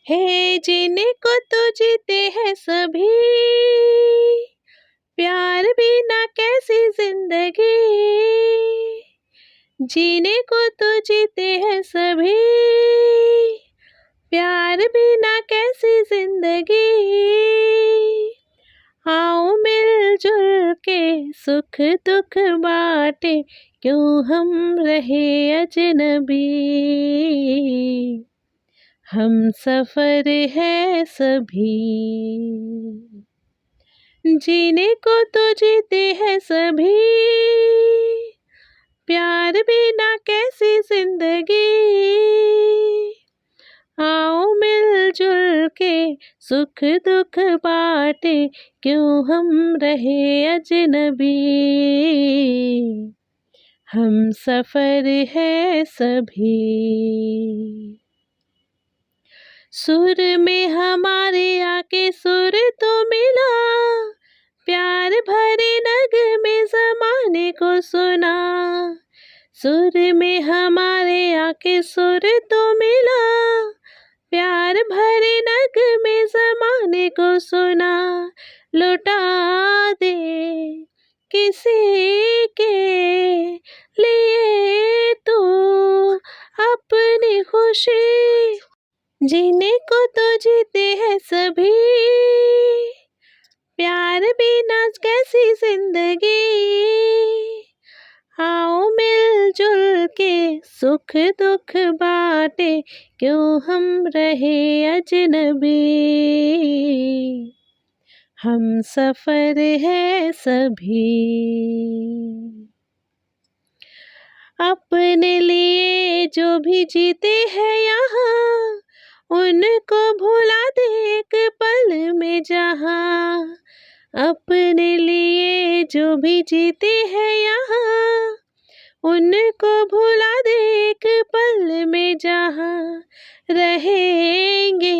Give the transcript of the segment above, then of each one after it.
है जीने को तो जीते हैं सभी, प्यार बिना कैसी जिंदगी। जीने को तो जीते हैं सभी, प्यार बिना कैसी जिंदगी। आओ मिलजुल के सुख दुख बाटे, क्यों हम रहे अजनबी। हम सफर है सभी, जीने को तो जीते हैं सभी, प्यार बिना कैसी जिंदगी। आओ मिलजुल के सुख दुख बाटे, क्यों हम रहे अजनबी। हम सफर है सभी। सुर में हमारे आके सुर तो मिला, प्यार भरे नगमे ज़माने को सुना। सुर में हमारे आके सुर तो मिला, प्यार भरे नगमे ज़माने को सुना। लुटा दे किसी के लिए तू अपनी खुशी, जीने को तो जीते हैं सभी, प्यार बिना कैसी जिंदगी। आओ मिलजुल के सुख दुख बाटे, क्यों हम रहे अजनबी। हम सफर है सभी। अपने लिए जो भी जीते हैं यहाँ, उनको भुला दे एक पल में जहाँ। अपने लिए जो भी जीते हैं यहाँ, उनको भुला दे एक पल में जहाँ। रहेंगे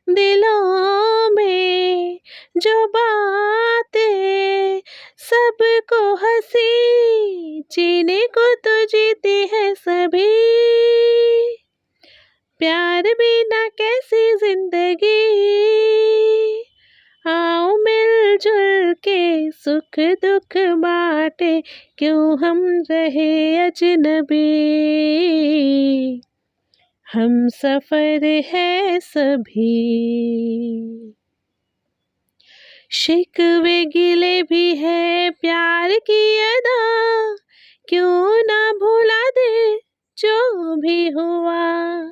दिलों में जो बातें सबको हंसी, जीने को तो जीते हैं सभी, प्यार बिना कैसी जिंदगी। आओ मिलजुल के सुख दुख बाटे, क्यों हम रहे अजनबी। हम सफर है सभी। शिकवे गिले भी है प्यार की अदा, क्यों ना भुला दे जो भी हुआ।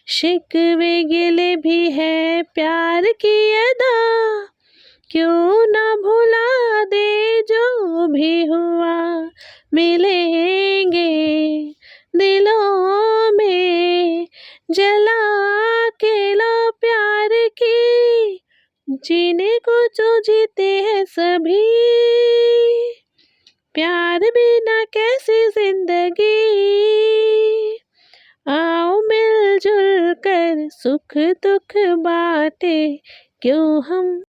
शिकवे गिले भी है प्यार की अदा, क्यों ना भुला दे जो भी हुआ। मिलेंगे दिलों में जला के लो प्यार की, जीने को जो जीते हैं सभी, प्यार बिना कैसी जिंदगी। आओ मिलजुल कर सुख दुख बाटे, क्यों हम